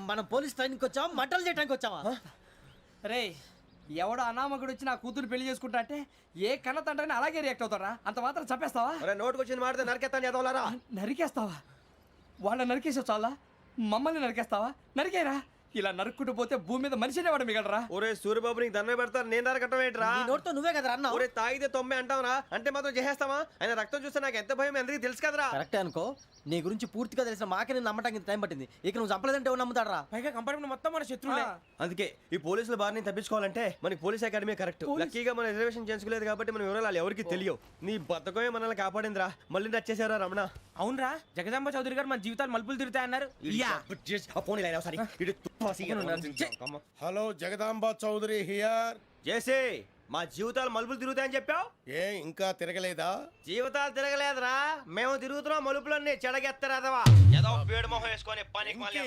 మనం పోలీస్ ట్రైనింగ్కి వచ్చావా మంటలు చేయడానికి వచ్చావా? రే ఎవడో అనామకుడు వచ్చి నా కూతురు పెళ్లి చేసుకుంటా అంటే ఏ కన్న తండ్రిని అలాగే రియాక్ట్ అవుతారా? అంత మాత్రం చంపేస్తావా? నోటుకు వచ్చింది మాడితే నరికేస్తాను చదవాలరా. నరికేస్తావా? వాళ్ళని నరికేసావు చాలా, మమ్మల్ని నరికేస్తావా? నరికేరా. ఇలా నరుక్కుంటూ పోతే భూమి మీద మనిషినే వాడు మిగలరా. ఒరే సూర్యబాబు నీకు దండ పెడతారు, నేను నరకటం ఏంట్రా? నీ నోటితో నువ్వే కదా అన్నా. ఒరే తాగితే తొమ్మే అంటావురా, అంటే మాత్రం చేసేస్తావా? ఆయన రక్తం చూస్తే నాకు ఎంత భయం అందరికీ తెలుసు కదరా. కరెక్టే అనుకో, నీ గురించి పూర్తిగా తెలిసిన మాకే నేను నమ్మటానికి టైం పట్టింది. ఇక నువ్వు చంపలేదంటే ఎవరు నమ్ముతాడరా? పైగా కంపార్ట్మెంట్ మొత్తం మన శత్రువులే. అందుకే ఈ పోలీసుల బారిని తప్పించుకోవాలంటే మనకి పోలీస్ అకాడమీ కరెక్ట్. లక్కీగా మన రిజర్వేషన్ చేసుకోలేదు కాబట్టి మన వివరాలు ఎవరికి తెలియవు. నీ బతకమే మనల్ని కాపాడిందిరా. మళ్ళీ నచ్చేసారా రమణ? అవునరా, జగదాంబ చౌదరి గారు మన జీవితాలు మలుపులు తిరుగుతాయన్నారు. Hello, Jagadamba Chowdary here. చేసే మా జీవితాలు మలుపులు తిరుగుతాయని చెప్పావు. ఏ ఇంకా తిరగలేదా? జీవితాలు తిరగలేదురా, మేము తిరుగుతున్నాం మలుపులన్నీ. చెడగెత్తరాదవా ఏదో పేడు మొహం వేసుకొని పనికి మళ్ళీ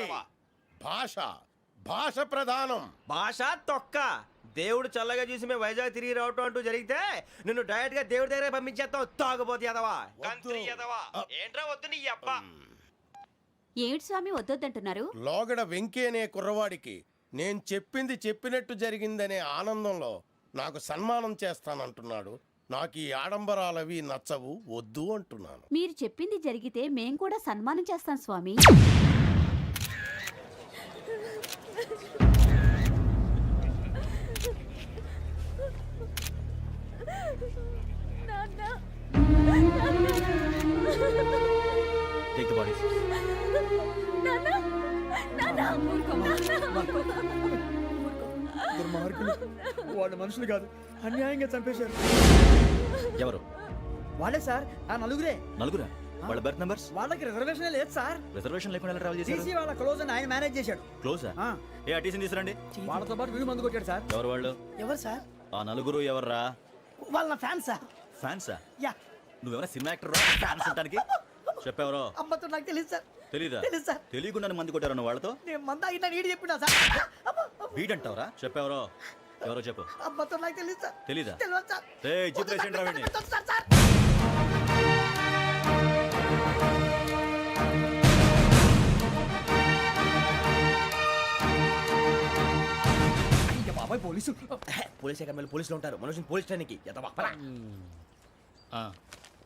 భాష భాష ప్రధానం. భాష తొక్క. దేవుడు చల్లగా చూసి మేము వైజాగ్ తిరిగి రావటం అంటూ జరిగితే నిన్ను డైరెక్ట్ గా దేవుడి దగ్గర పంపించేస్తాం. తాగబోతు ఎదవా, కంత్రి ఎదవా. ఏంట్రా వద్దు నీ అబ్బా. ఏమిటి స్వామి వద్దొద్దంటున్నారు? లోగడ వెంకీ అనే కుర్రవాడికి నేను చెప్పింది చెప్పినట్టు జరిగిందనే ఆనందంలో నాకు సన్మానం చేస్తానంటున్నాడు. నాకు ఈ ఆడంబరాలవి నచ్చవు, వద్దు అంటున్నాను. మీరు చెప్పింది జరిగితే మేం కూడా సన్మానం చేస్తాం స్వామి. Take the bodies. వాళ్ళు మనుషులు కాదు, అన్యాయంగా చంపేశారు. ఎవరు? వాళ్ళే సార్, ఆ నలుగురే. నలుగురా? వాళ్ళ బర్త్ నంబర్స్? వాళ్ళకి రిజర్వేషన్ లేదు సార్. రిజర్వేషన్ లేకుండా ఎలా ట్రావెల్ చేశారు? టీసీ వాళ్ళ క్లోజ్ అని ఆయన మేనేజ్ చేశాడు. క్లోజా? ఏ ఆ టీసీని తీసురండి. వాళ్ళతో పాటు వీడు మందు కొట్టాడు సార్. ఎవరు వాళ్ళు? ఎవరు సార్? ఆ నలుగురు ఎవర్రా? వాళ్ళ ఫ్యాన్స్ సార్. ఫ్యాన్సా? యా. నువ్వెవరా సినిమా యాక్టర్ రా ఫ్యాన్స్ అంటానికి? చెప్పావరో? అమ్మతో నాకు తెలియదు సార్. తెలీదా? తెలుసు సార్. తెలియకుండా మంది కొట్టారు వాళ్ళతో? నేను మంద అయినా నీడి చెప్పినా సార్. వీడంటావరా? చెప్పావరో? ఎవరో చెప్పు. అమ్మతో నాకు తెలియదు సార్. తెలీదా? తెలియదు సార్. ఏయ్ జీప్ రేసెంట్ రా వీడిని. Sir sir. బాబాయ్ పోలీసు. పోలీస్ అకాడమీలో పోలీసులు ఉంటారు. మనుషులు పోలీస్ ట్రైనింగ్ కి ఎదవా.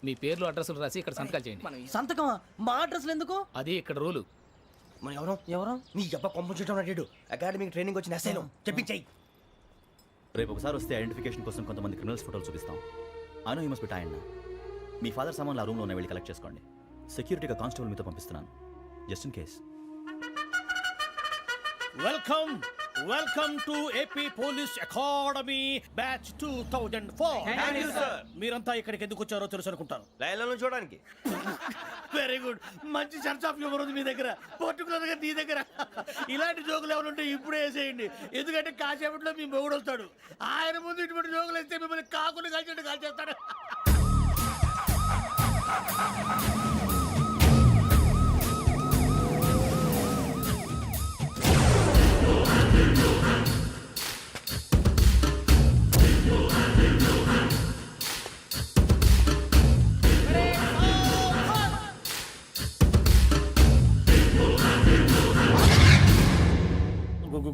మీ పేర్లు అడ్రస్లు రాసి ఇక్కడ సంతకాలు చేయండి. సంతకమా? మా అడ్రస్లు ఎందుకు? అది ఇక్కడ రూలు. మనం ఎవరు నీ అబ్బా పంపించడం అన్నాడు. అకాడమిక్ ట్రైనింగ్ వచ్చిన అసైలం చెప్పించాయి. రేపు ఒకసారి వస్తే ఐడెంటిఫికేషన్ కోసం కొంతమంది క్రిమినల్స్ ఫోటోలు చూపిస్తాం. I know you must be tired. Me father సామాన్లు ఆ రూమ్లో ఉన్న వెళ్ళి కలెక్ట్ చేసుకోండి. సెక్యూరిటీగా కానిస్టేబుల్ మీతో పంపిస్తున్నాను, just in case. Welcome to AP police academy batch 2004. మీరంతా ఇక్కడికి ఎందుకు వచ్చారో తెలుసు అనుకుంటాను. లైన్లను చూడడానికి. వెరీ గుడ్, మంచి సెన్స్ ఆఫ్ హ్యూమర్ ఉంది మీ దగ్గర, పర్టికులర్ గా నీ దగ్గర. ఇలాంటి జోకులు ఏమైనా ఉంటే ఇప్పుడే వేసేయండి, ఎందుకంటే కాసేపట్లో మీ మొగుడు వస్తాడు. ఆయన ముందు ఇటువంటి జోకులు వేస్తే మిమ్మల్ని కాకుని కాల్చేట్టు కాల్చేస్తాడు.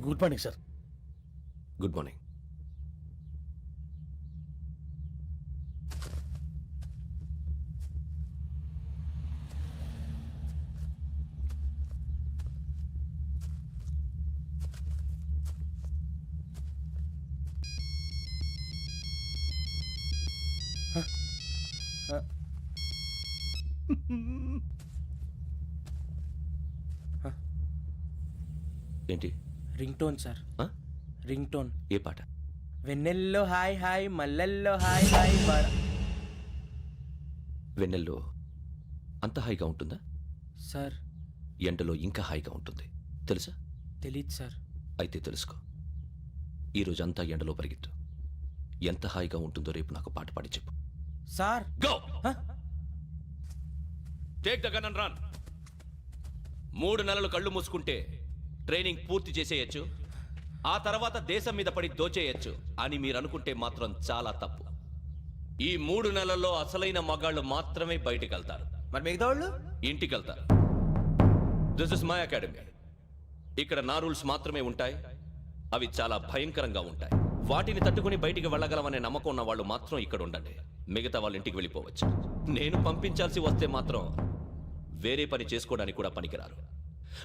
Good morning sir. Good morning. ఏంటి? Ringtone sir. Ringtone. ఏ పాట? వెన్నెల్లో హాయ్ హాయ్, మల్లెల్లో హాయ్ హాయ్. వెన్నెల్లో అంత హాయిగా ఉంటుందా సార్? ఎండలో ఇంకా హాయిగా ఉంటుంది తెలుసా? తెలీదు సార్. అయితే తెలుసుకో. ఈరోజు అంతా ఎండలో పరిగెత్తు. ఎంత హాయిగా ఉంటుందో రేపు నాకు పాట పాడి చెప్పు. Sir go take the gun and run. 3 నెలలు కళ్ళు మూసుకుంటే ట్రైనింగ్ పూర్తి చేసేయచ్చు, ఆ తర్వాత దేశం మీద పడి దోచేయచ్చు అని మీరు అనుకుంటే మాత్రం చాలా తప్పు. ఈ 3 నెలల్లో అసలైన మగాళ్ళు మాత్రమే బయటికి వెళ్తారు. మరి మిగతా వాళ్ళు ఇంటికి వెళ్తారు. This is my academy. ఇక్కడ నా రూల్స్ మాత్రమే ఉంటాయి. అవి చాలా భయంకరంగా ఉంటాయి. వాటిని తట్టుకుని బయటికి వెళ్ళగలమనే నమ్మకం ఉన్న వాళ్ళు మాత్రం ఇక్కడ ఉండండి. మిగతా వాళ్ళ ఇంటికి వెళ్ళిపోవచ్చు. నేను పంపించాల్సి వస్తే మాత్రం వేరే పని చేసుకోవడానికి కూడా పనికిరారు.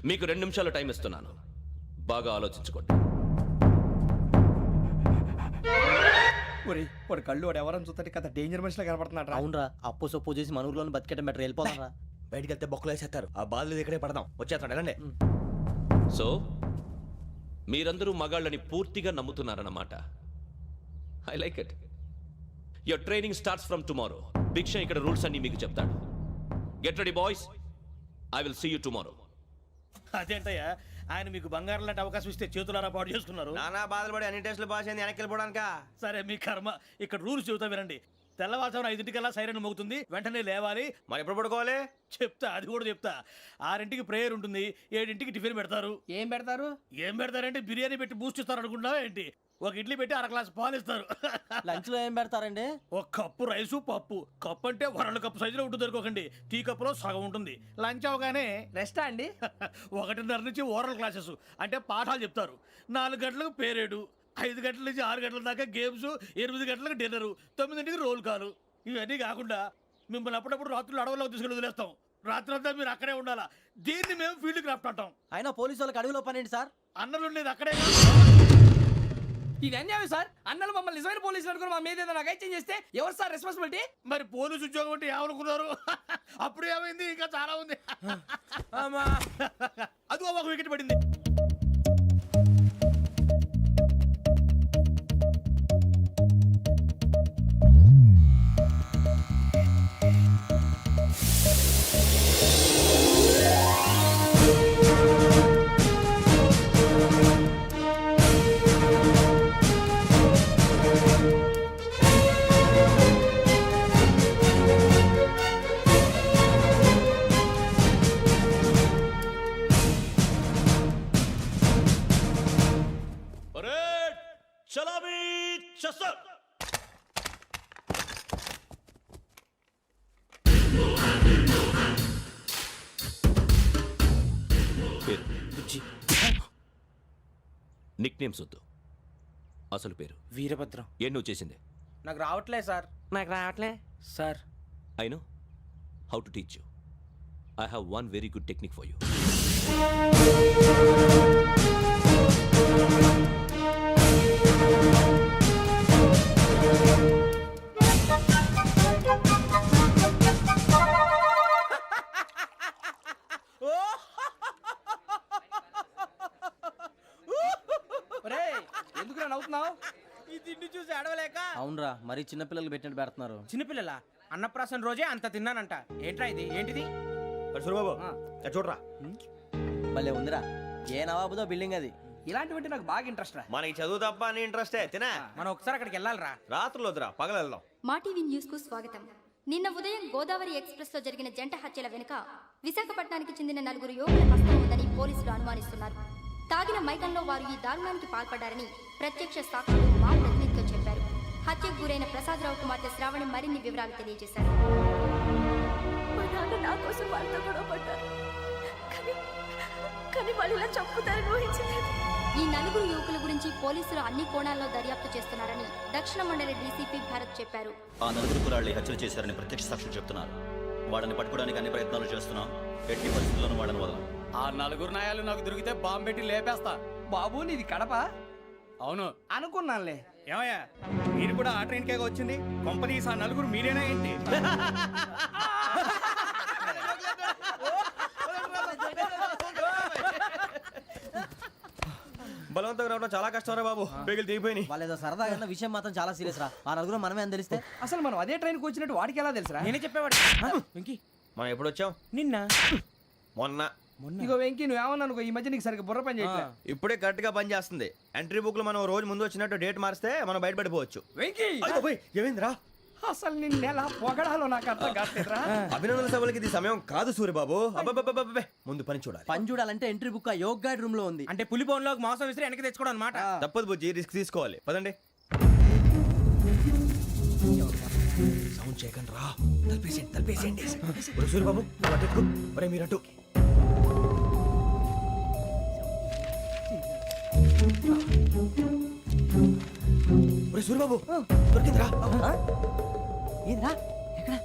మీకు 2 నిమిషాలు టైం ఇస్తున్నాను. బాగా ఆలోచించుకోండి. ఒరేయ్ వాడు కళ్ళు వాడు ఎవరని చూస్తే కదా డేంజర్ మనిషిలో కనపడుతున్నాడు రా. అవునరా, అప్పు సొప్పు చేసి మన ఊర్లో బతికేయడం బెటర్. వెళ్ళిపోతారా? బయటికి వెళ్తే బొక్కలు వేసేస్తారు. ఆ బాధలు ఇక్కడే పడదాం. వచ్చేస్తాడు వెళ్ళండి. సో మీరందరూ మగాళ్ళని పూర్తిగా నమ్ముతున్నారన్నమాట. I like it. Your training starts from tomorrow. Bhiksha ఇక్కడ రూల్స్ అన్ని మీకు చెప్తాడు. Get ready boys. I will see you tomorrow. అదేంటయ్యా, ఆయన మీకు బంగారం లాంటి అవకాశం ఇస్తే చేతులారా పాటు చేసుకున్నారు. నానా బాధలు పడి అన్ని టెస్టులు పాస్ అయింది వెనక్కి వెళ్ళిపోవడానికా? సరే మీ కర్మ. ఇక్కడ రూల్స్ చెబుతా వినండి. తెల్లవారుజామున 5 సైరన్ మోగుతుంది, వెంటనే లేవాలి. మరి ఎప్పుడు పడుకోవాలి? చెప్తా, అది కూడా చెప్తా. 6 ప్రేయర్ ఉంటుంది, 7 టిఫిన్ పెడతారు. ఏం పెడతారు? ఏం పెడతారంటే బిర్యానీ పెట్టి బూస్ట్ ఇస్తారు అనుకుంటున్నావా ఏంటి? ఒక ఇడ్లీ పెట్టి 1 గ్లాస్ పాలు ఇస్తారు. లంచ్ లో ఏం పెడతారండి? ఒక కప్పు రైసు పప్పు. కప్పు అంటే 1 కప్పు సైజులో ఉంటుంది అనుకోకండి. టీ కప్పులో సగం ఉంటుంది. లంచ్ అవగానే రెస్టా అండి? 1:30 నుంచి ఓరల్ క్లాసెస్ అంటే పాఠాలు చెప్తారు. 4 గంటలకు పేరేడు, 5 గంటల నుంచి 6 గంటల దాకా గేమ్స్, 8 గంటలకు డిన్నర్, 9 రోల్ కాలు. ఇవన్నీ కాకుండా మిమ్మల్ని అప్పుడప్పుడు రాత్రులు అడవుల్లో తీసుకెళ్ళి వదిలేస్తాం. రాత్రి అంతా మీరు అక్కడే ఉండాలా. దీన్ని మేము ఫీల్డ్ క్రాఫ్ట్ అంటాం. అయినా పోలీసు వాళ్ళకి అడవిలో పని ఏంటి సార్? అన్నలు ఉండేది అక్కడే. ఇది అన్యాయం సార్. అన్నలు మమ్మల్ని నిజమైన పోలీసులు అనుకుని మా మీద ఏదైనా నగైత్యం చేస్తే ఎవరు సార్ రెస్పాన్సిబిలిటీ? మరి పోలీసు ఉద్యోగం అంటే ఏమనుకున్నారు? అప్పుడు ఏమైంది? ఇంకా చాలా ఉంది. అది ఒక వికెట్ పడింది. పరేడ్ చలామీ చసర్. పేరు నిక్ నేమ్స్ వద్దు. అసలు పేరు వీరభద్రం. ఏం నువ్వు చేసింది? నాకు రావట్లే సార్. నాకు రావట్లే sir I know how to teach you. I have one very good technique for you. ఎందుకు నవ్వుతున్నావు? ఈ తిండి చూసి అడవలేక. అవునరా, మరి చిన్నపిల్లలు పెట్టినట్టు పెడుతున్నారు. చిన్నపిల్లల అన్నప్రాసన రోజే అంత తిన్నానంట. ఏంట్రా ఇది? ఏంటిది? సూరిబాబు చూడరా. భలే ఉందిరా. ఏ నవాబుదో బిల్డింగ్ అది. ఇలాంటివంటే నాకు బాగా ఇంట్రెస్ట్ రా. మనకి చదువు తప్ప అని ఇంట్రెస్టే. తినా మనం ఒకసారి అక్కడికి వెళ్ళాలిరా. రాత్రులు వద్దురా, పగలు వెళ్దాం. మా టీవీ న్యూస్ కు స్వాగతం. నిన్న ఉదయం గోదావరి ఎక్స్ప్రెస్ లో జరిగిన జంట హత్యల వెనుక విశాఖపట్నానికి చెందిన 4 యువకుల హస్తం ఉందని పోలీసులు అనుమానిస్తున్నారు. తాగిన మైకంలో వారు ఈ దారుణానికి పాల్పడ్డారని ప్రత్యక్ష సాక్షులు మా ప్రతినిధితో చెప్పారు. హత్యకు గురైన ప్రసాదరావు కుమార్తె శ్రావణి మరిన్ని వివరాలు తెలియజేశారు. మా నాన్న నా కోసం వాళ్ళతో గొడవ పడ్డారు. కానీ వాళ్ళు ఇలా చంపుతారని ఊహించలేదు. ఈ 4 యువకుల గురించి పోలీసులు అన్ని కోణాల్లో దర్యాప్తు చేస్తున్నారని దక్షిణ మండలి డీసీపీ భరత్ చెప్పారు. ఆ 4 కురాళ్ళు హత్యలు చేశారని ప్రత్యక్ష సాక్షులు చెప్తున్నారు. వాళ్ళని పట్టుకోవడానికి అన్ని ప్రయత్నాలు చేస్తున్నాం. ఎట్టి పరిస్థితుల్లోనూ వాళ్ళని వదలం. ఆ 4 నాయాలు నాకు దొరికితే బాంబు పెట్టి లేపేస్తా. బాబు నీది కడప? అవును అనుకున్నానులే. ఏమయ్యా, మీరు కూడా ఆ ట్రైన్ కేగా వచ్చింది? కంపెనీస్ ఆ 4 మీరేనా ఏంటి? బలవంతంగా రావడం చాలా కష్టం రా బాబు. బేగులు దిగిపోయినాయి. వాళ్ళేదో సరదాగా అన్న విషయం మాత్రం చాలా సీరియస్ రా. ఆ 4 మనమే అని తెలిస్తే అసలు మనం అదే ట్రైన్కి వచ్చినట్టు వాడికి ఎలా తెలుసురా? నేనే చెప్పేవాడు. వెంకీ మనం ఎప్పుడు వచ్చాం? నిన్న మొన్న. ఇగో వెంకీ నువ్వేమన్నా అనుకో, ఈ మధ్య నీకు సరిగ్గా బుర్ర పని చేయట్లే. ఇప్పుడే కరెక్ట్ గా పని చేస్తుంది. ఎంట్రీ బుక్ లో మనం రోజు ముందు వచ్చినట్టు డేట్ మారిస్తే మనం బయటపడిపోవచ్చు. వెంకీ ఏమైందిరా? అసలు నిన్న ఎలా పొగడాలో నాకు అర్థం కాట్లేదురా. అభినందన సభలకి ఇది సమయం కాదు సూర్యబాబు. అబ్బబ్బబ్బబ్బబ్బే, ముందు పని చూడాలి. పని చూడాలంటే ఎంట్రీ బుక్ ఆ యోగ్ గైడ్ రూమ్ లో ఉంది. అంటే పులి బోన్లోకి మాంసం విసిరి వెనక్కి తెచ్చుకోవడం అనమాట. తప్పదు బుజ్జి, రిస్క్ తీసుకోవాలి. పదండి. సౌండ్ చేయకండి రా. తలపేసేయండి. సూర్యబాబు మీరు అటు. సూరిబాబు దొరికిందిరా. ఏంద్రా ఎక్కడ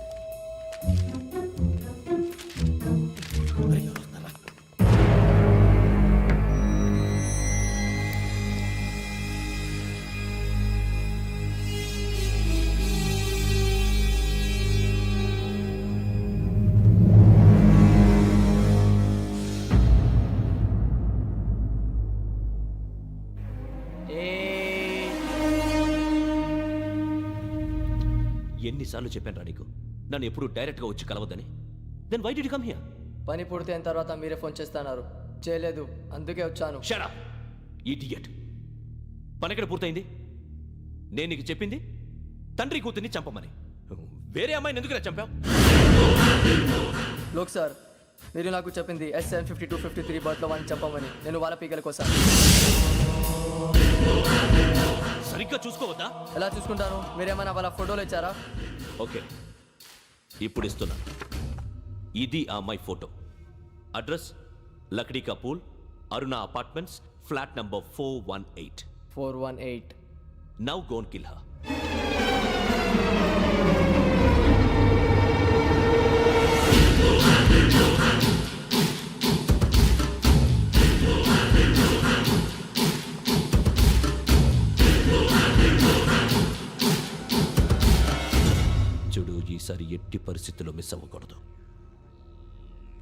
ఎన్నిసార్లు చెప్పాను రా నీకు నన్ను ఎప్పుడు డైరెక్ట్గా వచ్చి కలవద్దని. Then why did you come here? పని పూర్తయిన తర్వాత మీరే ఫోన్ చేస్తున్నారు. చేయలేదు, అందుకే వచ్చాను. Shut up idiot. పని ఎక్కడ పూర్తయింది? నేను నీకు చెప్పింది తండ్రి కూతుర్ని చంపమని. వేరే అమ్మాయిని ఎందుకురా చంపావు? లోక్ సార్, మీరు నాకు చెప్పింది SN5253 బర్త్లో వాళ్ళని చంపమని. నేను వాళ్ళ పీకల కోసం. సరిగ్గా చూసుకోవద్దా? ఎలా చూసుకుంటాను? మీరేమైనా వాళ్ళ ఫోటోలు ఇచ్చారా? ఓకే, ఇప్పుడు ఇస్తున్నా. ఇది ఆ అమ్మాయి ఫోటో. అడ్రస్ లక్డీ కా pool, Aruna apartments, flat number 418. 418. Now go and kill her. చూడు, ఈసారి ఎట్టి పరిస్థితుల్లో మిస్ అవ్వకూడదు.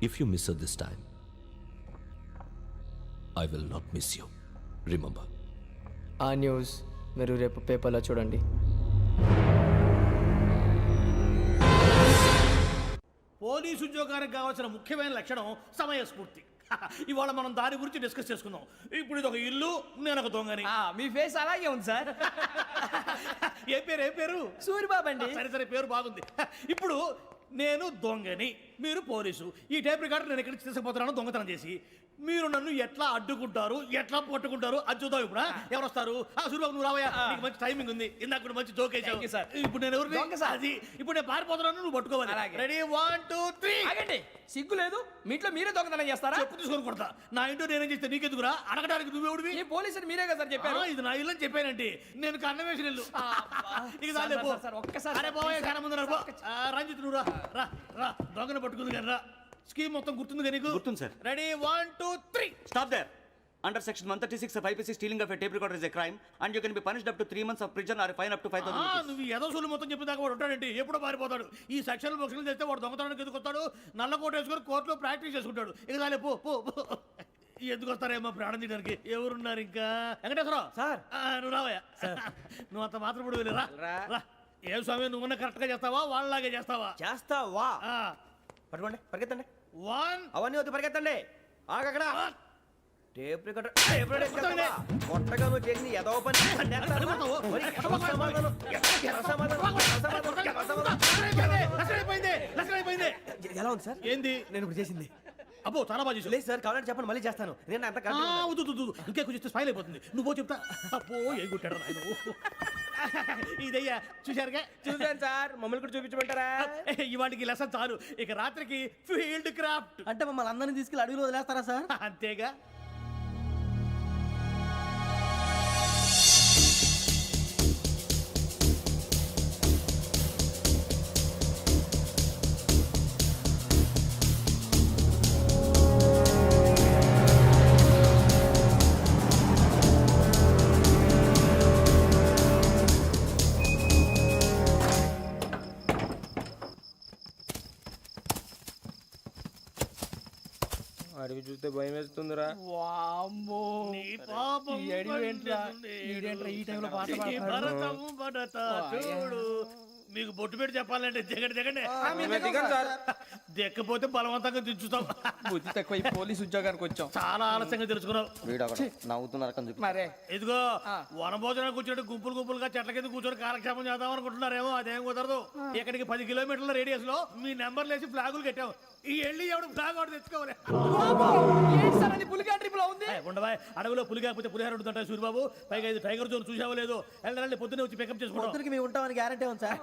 If you miss this time I will not miss you. Remember. ఆ న్యూస్ మీరు రేపు పేపర్లో చూడండి. పోలీసు ఉద్యోగానికి కావాల్సిన ముఖ్యమైన లక్షణం సమయస్ఫూర్తి. ఇవాళ మనం దాని గురించి డిస్కస్ చేసుకుందాం. ఇప్పుడు ఇది ఒక ఇల్లు, నేను ఒక దొంగని. మీ ఫేస్ అలాగే ఉంది సార్. ఏ పేరు? సూరిబాబు అండి. సరే పేరు బాగుంది. ఇప్పుడు నేను దొంగని, మీరు పోలీసు. ఈ టైప్ రికార్డు నేను ఎక్కడికి తీసుకుపోతున్నాను దొంగతనం చేసి. మీరు నన్ను ఎట్లా అడ్డుకుంటారు, ఎట్లా పట్టుకుంటారు అది చూద్దాం. ఇప్పుడు ఎవరు వస్తారు? సూరిబాబు నువ్వు రావయ్యా, నీకు మంచి టైమింగ్ ఉంది. ఇందాక కూడా మంచి జోక్ వేసావు సార్. ఇప్పుడు నేను ఎవరు? అది ఇప్పుడు నేను పారిపోతున్నాను, నువ్వు పట్టుకోవాలి. రెడీ 1 2 3. ఆగండి, సిగ్గు లేదు? మీ ఇంట్లో మీరే దొంగతనం చేస్తారా? చెప్పు తీసుకొని కొడతా. నా ఇంట్లో నేనేం చేస్తే నీకెందుకురా? అడగడానికి నువ్వెవడివి? ఈ పోలీసులు మీరే కదా సార్ చెప్పారు. ఇది నా ఇల్లు అని చెప్పానంటే నేను కన్నం వేసిన ఇల్లు. ఇక చాలే పో. ఒక్కసారి అరే బాబాయ్ చాలా ముందు రంజిత్ నువ్వు రా దొంగను పట్టుకుంది కానీ రా. స్కీమ్ మొత్తం గుర్తుంది కానీ నీకు? గుర్తుంది sir. Ready 1 2 3. Stop there. Under section 136 of IPC, stealing of a tape recorder is a crime and you can be punished up to 3 months of prison or a fine up to 5,000 rupees. నువ్వు ఏదో సూలు మొత్తం చెప్పేదాకా వాడు ఉంటాడండి. ఎప్పుడో పారిపోతాడు. ఈ సెక్షన్లు బొక్షన్లు చేస్తే వాడు దొంగతనానికి ఎందుకు వస్తాడు? నల్ల కోట వేసుకొని కోర్టులో ప్రాక్టీస్ చేసుకుంటాడు. ఇక చాలే పో. ఎందుకు వస్తారేమో ప్రాణం తీయడానికి. ఎవరున్నారు ఇంకా? వెంకటేశ్వరరావు సార్, నువ్వు రావయ్యా. నువ్వు అంత మాత్రం ఇప్పుడు వెళ్ళి రా. ఏం స్వామి, నువ్వున్న కరెక్ట్ గా చేస్తావా వాళ్ళలాగే చేస్తావా? చేస్తావా? పట్టుకోండి, పరిగెత్తండి. 1 అవన్నీ వద్దు, పరిగెత్తండి. ఆగక్కడ టేప్ రికార్డర్ కొట్టగా నువ్వు చేసింది ఏదో పని. ఎలా ఉంది సార్? ఏంది నేను ఇప్పుడు చేసింది? అబ్బో చాలా బాగా చేసావు. లేదు సార్, కావాలంటే చెప్పండి, మళ్ళీ చేస్తాను. నేను అంత ఇంకే కొంచెం స్మైల్ అయిపోతుంది. నువ్వు చెప్తా. అబ్బో ఏ గుట్టాడు ఆయన. ఇదయ్యా చూశారుగా? చూసాను సార్. మమ్మల్ని కూడా చూపించమంటారా? ఇవాటికి లెసన్ చాలు. ఇక రాత్రికి ఫీల్డ్ క్రాఫ్ట్. అంటే మమ్మల్ని అందరినీ తీసుకెళ్ళి అడవిలో వదిలేస్తారా సార్? అంతేగా. అడవి చూస్తే భయం వేస్తుందిరా. వామ్మో, నీ పాపం ఈ అడవి ఏంట్రా? ఈడేంట్రా ఈ టైంలో పాట పాడుతున్నాడు? భరతము భరత చూడు. మీకు బొట్టు పెట్టి చెప్పాలంటే దిగండి. దిక్కపోతే బలవంతంగా దించుతాం. బుద్ధి తక్కువ. ఈ పోలీస్ ఉద్యోగానికి వచ్చాం. చాలా ఆలస్యంగా తెలుసుకున్నావు. నవ్వుతున్నారు. మరే ఇదిగో వనభోజనానికి కూర్చోటి గుంపులుగా చెట్ల కింద కూర్చొని కాలక్షేపం చేద్దాం అనుకుంటున్నారేమో. అదేం కుదరదు. ఇక్కడికి 10 కిలోమీటర్ల రేడియస్ లో మీ నెంబర్లు వేసి ఫ్లాగులు కట్టాం. ఈ వెళ్ళి ఎవడు ఫ్లాగ్ ఒకటి తెచ్చుకోవాలి. పులిగా ట్రిప్ లో ఉంది. ఉండవా, అడవిలో పులి కాకపోతే పులిహార ఉంటుంటాయి సూరిబాబు. పైగా ఇది టైగర్ జోన్ చూసావో లేదో. వెళ్ళండి, పొద్దున్నే వచ్చి పికప్ చేసుకుంటాం. మేము ఉంటామని గ్యారంటీ ఉంది సార్.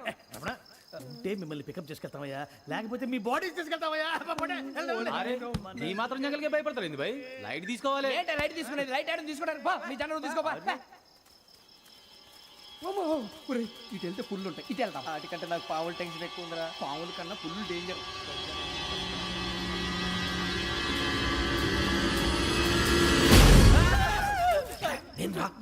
ఉంటే మిమ్మల్ని పికప్ చేసుకెళ్తామయ్యా, లేకపోతే మీ బాడీ తీసుకెళ్తామయ్యా. నీ మాత్రం జంగల్కే భయపడతారు ఏంది భయ్? లైట్ తీసుకోవాలి. లైట్ తీసుకునేది? లైట్ తీసుకోవడానికి మీ జనం తీసుకోపా. ఒరేయ్, ఇటు వెళ్తే పుల్లు ఉంటాయి, ఇటు వెళ్తాం. వాటికంటే నాకు పావులు టెన్షన్ ఎక్కువ ఉందిరా. పాముల కన్నా పుల్లు డేంజర్.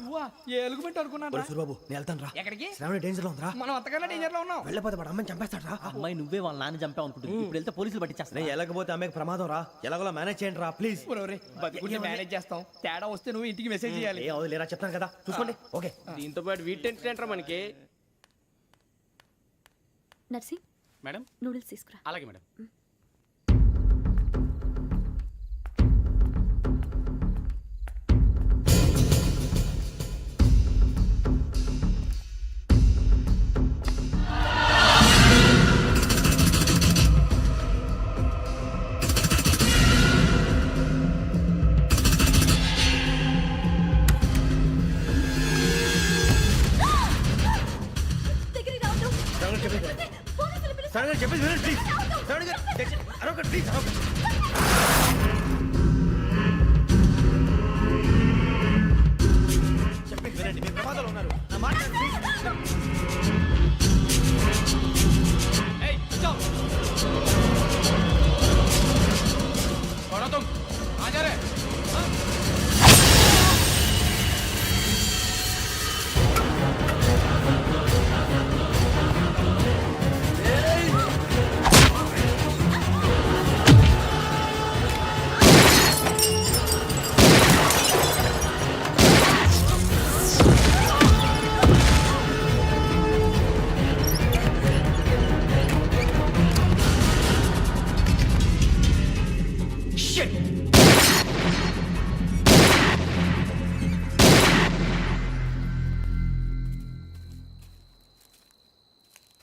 నువ్వా? ఏ ఎలుగుబెట్టి అనుకున్నాను రా. సూరిబాబు నేను వెళ్తాను రా. ఎక్కడికి? శ్రావణి డేంజర్ లో ఉందిరా. మనం అంతకన్నా డేంజర్ లో ఉన్నాం. వెళ్ళపోతే వాడు అమ్మని చంపేస్తాడు రా. అమ్మాయి నువ్వే వాళ్ళ నాన్న చంపావు అనుకుంటుంది. ఇప్పుడు వెళ్తే పోలీసులు పట్టించేస్తా. నేను వెళ్ళకపోతే అమ్మకి ప్రమాదం రా. ఎలాగోలా మేనేజ్ చేయండి రా ప్లీజ్. ఒరేయ్, బతికుంటే మేనేజ్ చేస్తాం. తేడా వస్తే నువ్వు ఇంటికి మెసేజ్ చేయాలి. ఏ అవదు లేరా చెప్తాను కదా చూసుకోండి. ఓకే దీంతో పాటు వీటి టెంట్ ఏంట్రా మనకి. నర్సి మేడం నూడిల్స్ తీసుకురా. అలాగే మేడం. దగ్గరికి రావద్దు. పోలీసులు పిలుస్తారు. చెప్పేసి వినండి ప్లీజ్. శ్రావణి గారు అరొకటి ప్లీజ్. చెప్పేసి వినండి, మీరు ప్రమాదాలు ఉన్నారు. నా మాట వినండి, ప్లీజ్. ఏయ్ चुप कौन हो तुम कहाँ जा रहे हाँ?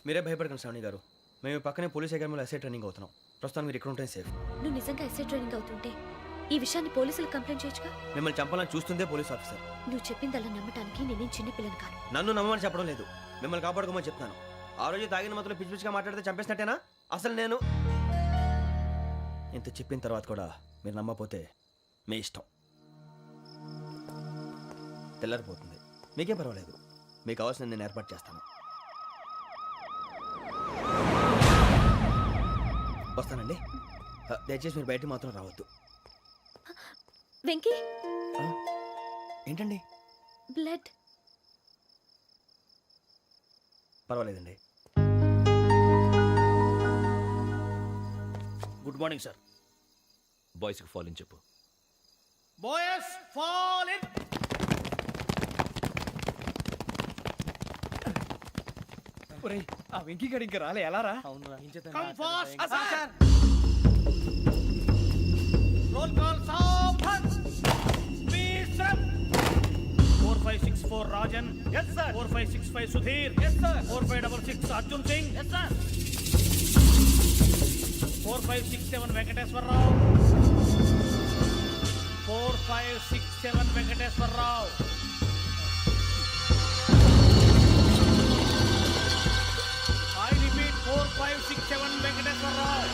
మీరే భయపడకండి శ్రావణి గారు. మేము పక్కనే పోలీస్ అకాడమీలో ఎస్ఐ ట్రైనింగ్ అవుతున్నాం. ప్రస్తుతం మీరు ఇక్కడ ఉంటే సేఫ్. నువ్వు నిజంగా ఎస్ఐ ట్రైనింగ్ అవుతుంటే ఈ విషయాన్ని పోలీసులకు కంప్లైంట్ చేయొచ్చుగా. మిమ్మల్ని చంపాలని చూస్తుందే పోలీస్ ఆఫీసర్. నువ్వు చెప్పిందల్లా నమ్మటానికి నేనేం చిన్న పిల్లని కాను. నన్ను నమ్మమని చెప్పడం లేదు, మిమ్మల్ని కాపాడుకోమని చెప్తున్నాను. ఆ రోజు తాగిన మత్తులో పిచ్చి పిచ్చిగా మాట్లాడితే చంపేసినట్టేనా? అసలు నేను ఇంత చెప్పిన తర్వాత కూడా మీరు నమ్మపోతే మీ ఇష్టం. తెల్లారిపోతుంది, మీకేం పర్వాలేదు. మీకు కావాల్సింది నేను ఏర్పాటు చేస్తాను. వస్తానండి. దయచేసి మీరు బయటికి మాత్రం రావద్దు. వెంకీ ఏంటండి? బ్లడ్. పర్వాలేదండి. Good morning sir. బాయ్స్కి ఫాల్ ఇన్ చెప్పు. Boys fall in. ఒరేయ్, ఆ వెంకీ గడి ఇంకా రాలే, ఎలా రా? Come fast sir. Roll call సావధాన్. Speed step. 4564 Rajan. yes sir. 4565 Sudheer. yes sir. 4566 Arjun Singh. yes sir. 4567 Venkateswararao. 4567 Venkateswararao. I repeat 4567 Venkateswararao.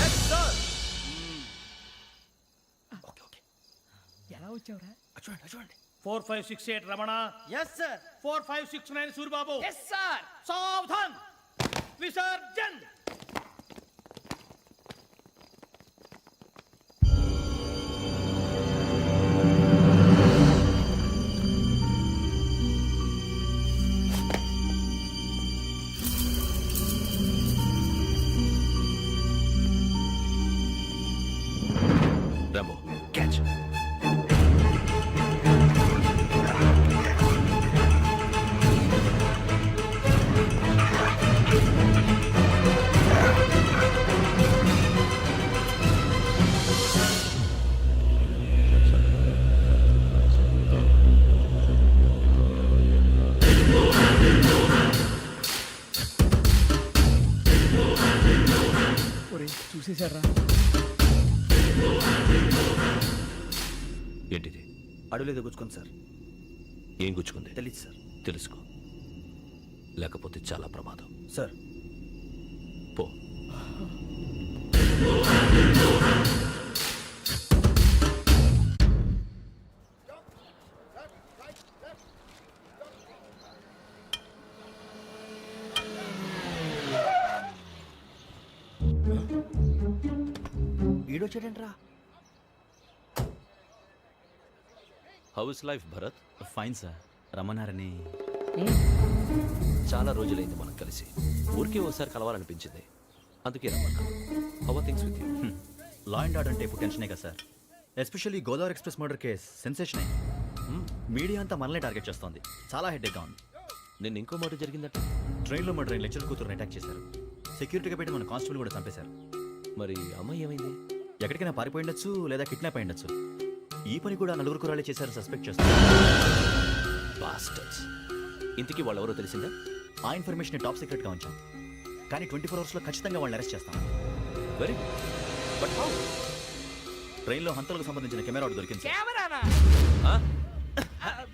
yes sir. Okay okay ఎలా వచ్చావురా? చూడండి చూడండి. 4568 Ramana. Yes sir. 4569 Suribabu. Yes sir. సావధాన్. విసర్జన్. Rambo catch. ఒరేయ్, చూసేశారా? ఏంటిది? అడవిలో గుచ్చుకోండి సార్. ఏం గుచ్చుకుంది? తెలీదు సార్. తెలుసుకో, లేకపోతే చాలా ప్రమాదం. సార్ పో. వచ్చాడంట్రా. How is life Bharat? Fine sir, రమ్మన్నారని. చాలా రోజులైంది మనం కలిసి. ఊరికే ఒకసారి కలవాలనిపించింది, అందుకే రమ్మన్నా. How are things with you? Law and order అంటే ఇప్పుడు టెన్షనే కదా sir. Especially Godavari express murder case sensation అయింది. మీడియా అంతా మనల్ని టార్గెట్ చేస్తోంది. చాలా హెడ్ఏక్గా ఉంది. నిన్న ఇంకో మాట జరిగిందట. ట్రైన్లో మా ట్రైన్ లెక్చర్ కూతురుని అటాక్ చేశారు. సెక్యూరిటీగా పెట్టి మన కానిస్టేబుల్ కూడా చంపేశారు. మరి అమ్మాయి ఏమైంది? ఎక్కడికైనా పారిపోయి ఉండొచ్చు, లేదా కిడ్నాప్ అయి ఉండొచ్చు. ఈ పని కూడా నలుగురు కురాలే చేశారు సస్పెక్ట్ చేస్తారు. బాస్టర్స్. ఇంతకీ వాళ్ళు ఎవరో తెలిసిందా? ఆ ఇన్ఫర్మేషన్ టాప్ సీక్రెట్గా ఉంచాం, కానీ 24 అవర్స్లో ఖచ్చితంగా వాళ్ళని అరెస్ట్ చేస్తాం. Very but how? ట్రైన్లో హంతలకు సంబంధించిన కెమెరా ఒకటి దొరికింది సార్. కెమెరానా?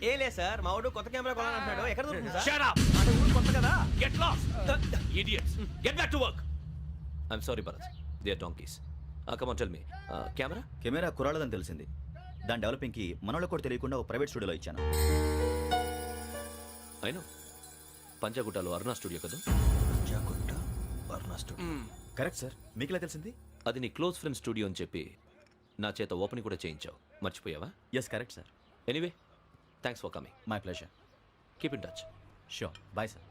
ఏలే సార్, మా వాడు కొత్త కెమెరా కొనాలంటున్నాడు. ఎక్కడ దొరుకుతుంది సార్? Shut up! అంటే ఊరు కొత్త కదా. Get lost! Idiots! Get back to work! I'm sorry, Bharat. They are donkeys. Come on, tell me. Camera? Camera కురాలదని తెలిసింది. దాని డెవలపింగ్కి మనోళ్ళకు కూడా తెలియకుండా ఒక ప్రైవేట్ స్టూడియోలో ఇచ్చాను. I know. పంజాగుట్టలో అరుణా స్టూడియో కదా? పంజాగుట్ట వర్ణ స్టూడియో. Correct sir. మీకు ఇలా తెలిసింది? అది నీ క్లోజ్ ఫ్రెండ్ స్టూడియో అని చెప్పి నా చేత ఓపెనింగ్ కూడా చేయించావు. మర్చిపోయావా? Yes correct sir. Anyway, thanks for coming. My pleasure. Keep in touch. Sure. Bye sir.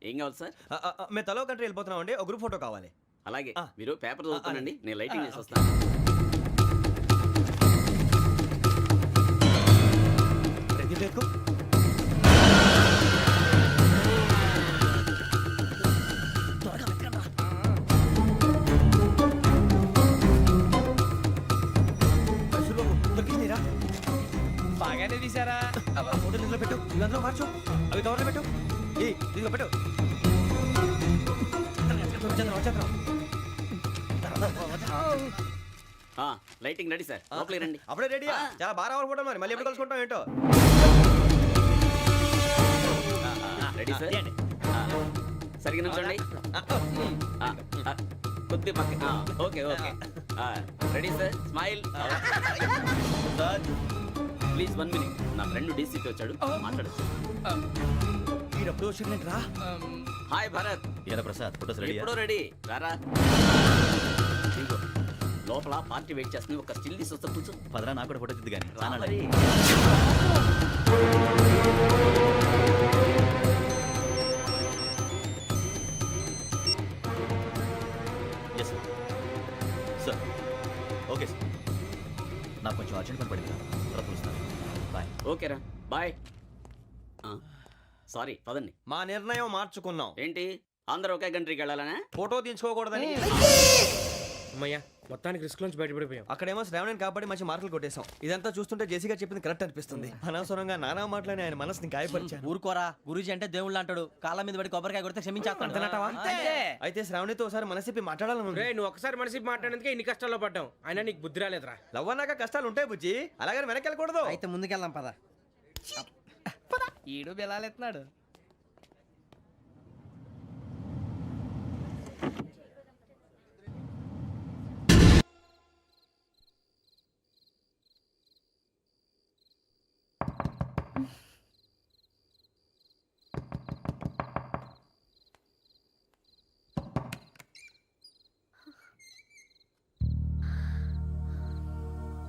ఏం కావాలి సార్? మేము తలో కంట్రీ వెళ్ళిపోతున్నాం అండి. ఒక గ్రూప్ ఫోటో కావాలి. అలాగే, ఆ. మీరు పేపర్ చదువుతానండి, అలాగే. నేను లైటింగ్ చేసి వస్తాను. రెడీ పెట్టుకో. బాగానే తీసారా? ఫోటో ఇందులో పెట్టు, ఇవి అందులో మార్చు, అవి కవర్లో పెట్టు. ఇదిగో పెట్టు. వచ్చేద్దాం. లైటింగ్ రెడీ సార్, లోపలికి రండి. అప్పుడే రెడీ. చాలా బాగా రావాలి ఫోటో. మరి మళ్ళీ ఎప్పుడు కలుసుకుంటాం ఏంటో. Ready sir. సరిగ్గా నుంచోండి. కొద్ది పక్క. Okay okay. Ready sir. Smile. Please 1 minute. నా ఫ్రెండ్ డీసీపీ వచ్చాడు, మాట్లాడచ్చు. ఈడప్పుడు వచ్చిందంటరా. హాయ్ భరత్. ఇలా ప్రసాద్ ఫోటోస్ రెడీ. ఎప్పుడో రెడీ. రారా. ఇదిగో, లోపల పార్టీ వెయిట్ చేస్తుంది. ఒక స్టిల్ తీసి వస్తా, కూర్చో. పదరా, నాకు కూడా ఫోటో తిద్దు కానీ. రా మరి. Yes sir. Sir okay sir. నాకు కొంచెం అర్జెంట్ పని పడింది, తర్వాత చూస్తాను. బాయ్. ఓకేరా, బాయ్. సారీ, పదండి. మా నిర్ణయం మార్చుకున్నాం. ఏంటి, అందరూ ఒకే కంట్రీకి వెళ్ళాలనే? ఫోటో తీసుకోకూడదని. అమ్మయ్యా, మొత్తానికి రిస్క్ నుంచి బయటపడిపోయాం. అక్కడేమో శ్రావణిని కాబట్టి మంచి మార్కులు కొట్టేశాం. ఇదంతా చూస్తుంటే జేసీగా చెప్పింది కరెక్ట్ అనిపిస్తుంది. అనవసరంగా నానా మాటలని ఆయన మనసుని గాయపరిచాను. ఊరుకోరా, గురూజీ అంటే దేవుళ్ళు అంటాడు. కాళ్ళ మీద పడి కొబ్బరికాయ కొడితే క్షమించేస్తాను. అయితే శ్రావణితో ఒకసారి మనసిప్పి మాట్లాడాలను. రే, నువ్వు ఒకసారి మనిషి మాట్లాడేందుకే ఇన్ని కష్టాల్లో పడ్డాం. అయినా నీకు బుద్ధి రాలేదురా. లవ్ అన్నాక కష్టాలు ఉంటాయి బుజ్జి, అలాగని వెనక్కి వెళ్ళకూడదు. అయితే ముందుకెళ్దాం పద. ఈడు బెలాలెత్తున్నాడు.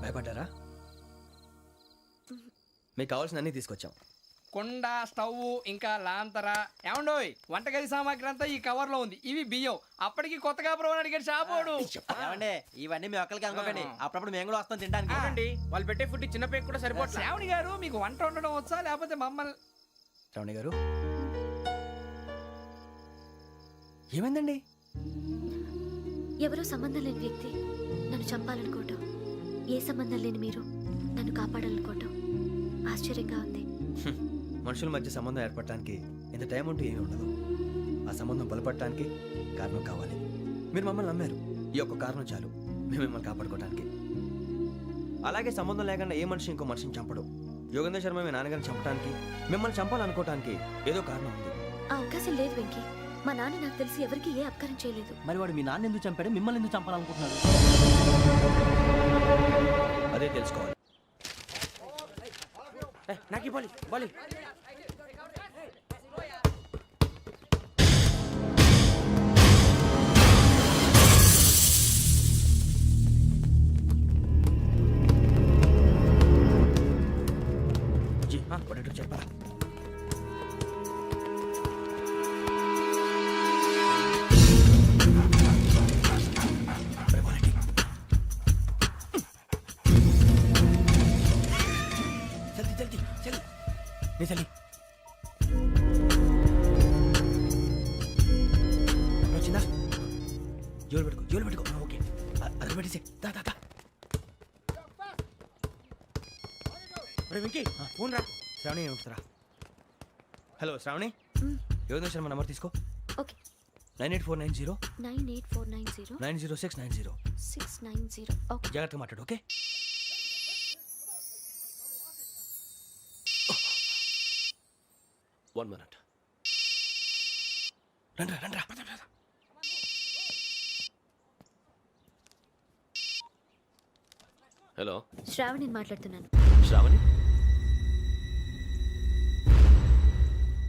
భయపడ్డారా? మీకు కావాల్సిన అన్ని తీసుకొచ్చాం. కుండ, స్టవ్, ఇంకా లాంతర. ఏమండోయ్, వంటగది సామాగ్రి అంతా ఈ కవర్ లో ఉంది. ఇవి బియ్యం. అప్పటికి కొత్తగా బ్రౌన్ అడిగాడు షాపోడు. ఏమండి, ఇవన్నీ మీ ఒక్కరికి అనుకోకండి. అప్పుడప్పుడు మేము కూడా వస్తాం తినడానికి. చూడండి, వాళ్ళు పెట్టే ఫుడ్ చిన్న పేక్ కూడా సరిపోతుంది. శ్రావణి గారు, మీకు వంట వండడం వచ్చా, లేకపోతే మమ్మల్ని? శ్రావణి గారు, ఏమైందండి? ఎవరో సంబంధం లేని వ్యక్తి నన్ను చంపాలనుకోవటం, ఏ సంబంధం లేని మీరు నన్ను కాపాడాలనుకోవటం ఆశ్చర్యంగా ఉంది. మనుషుల మధ్య సంబంధం ఏర్పడటానికి ఇంత టైం ఉంటూ ఏమీ ఉండదు. ఆ సంబంధం బలపడటానికి కారణం కావాలి. మీరు మమ్మల్ని నమ్మారు, ఈ ఒక్క కారణం చాలు మేము మిమ్మల్ని కాపాడుకోవడానికి. అలాగే సంబంధం లేకుండా ఏ మనిషి ఇంకో మనిషిని చంపడు. యోగేంద్ర శర్మ మీ నాన్నగారిని చంపడానికి, మిమ్మల్ని చంపాలనుకోవటానికి ఏదో కారణం ఉంది. ఆ అవకాశం లేదు వెంకీ. మా నాన్న నాకు తెలిసి ఎవరికి ఏ అపకారం చేయలేదు. మరి వాడు మీ నాన్న ఎందుకు చంపాడు, మిమ్మల్ని ఎందుకు చంపాలనుకుంటున్నాడు? అదే తెలుసుకోవాలి. నాకు బాలి బాలి. జోలు పెట్టుకో ఓకే అది పెట్టేసి దా దా దా వెంకీ ఫోన్ రా. శ్రావణి ఉంటుందిరా. హలో శ్రావణి, యోగ నిమిషం మన నెంబర్ తీసుకో. ఓకే 98490 98490 90690. 690. ఓకే జాగ్రత్తగా మాట్లాడు ఓకే. One minute. రండ్రా రండ్రా. హలో శ్రావణిని మాట్లాడుతున్నాను. శ్రావణి,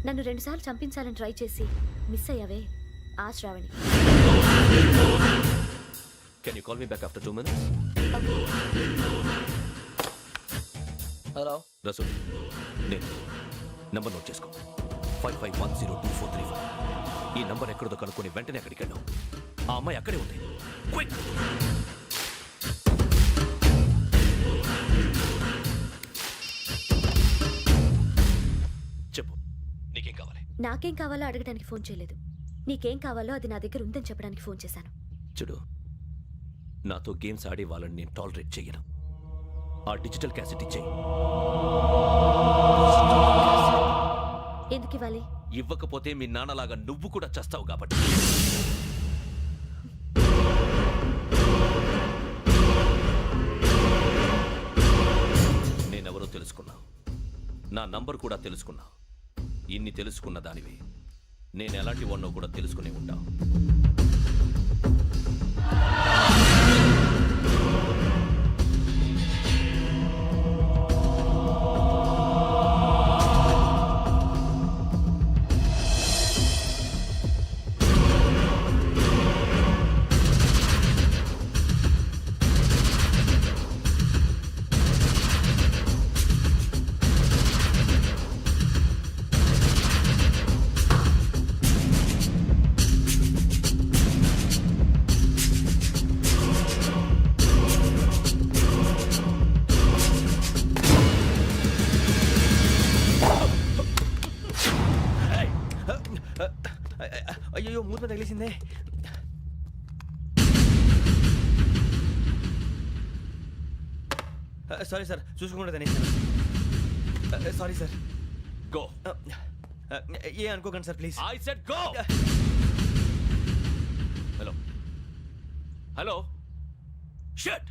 నన్ను 2 సార్లు చంపించాలని ట్రై చేసి మిస్ అయ్యావే, ఆ Shravani. Can you call me back after 2 minutes? Hello Rasool, నేను నంబర్ నోట్ చేసుకో. 55102435. ఈ నంబర్ ఎక్కడదో కనుక్కొని వెంటనే అక్కడికి వెళ్ళాం. ఆ అమ్మాయి అక్కడే ఉంది. క్విక్. చెప్పు, నీకేం కావాలి? నాకేం కావాలో అడగడానికి ఫోన్ చేయలేదు. నీకేం కావాలో అది నా దగ్గర ఉందని చెప్పడానికి ఫోన్ చేశాను. చూడు, నాతో గేమ్స్ ఆడే వాళ్ళని నేను టాలరేట్ చెయ్యను. ఆ డిజిటల్ క్యాసెట్ ఇచ్చేయి. ఎందుకు ఇవ్వాలి? ఇవ్వకపోతే మీ నాన్నలాగా నువ్వు కూడా చస్తావు కాబట్టి. నేనెవరో తెలుసుకున్నా, నా నంబర్ కూడా తెలుసుకున్నా. ఇన్ని తెలుసుకున్న దానివి నేను ఎలాంటి వాడినో కూడా తెలుసుకునే ఉంటావు. అయ్యో మూత తగిలేసిందే. సారీ సార్, చూసుకోకుండా తినేసాను. Sorry sir. గో. ఏ అనుకోకండి sir please. I said go. Hello hello, shut.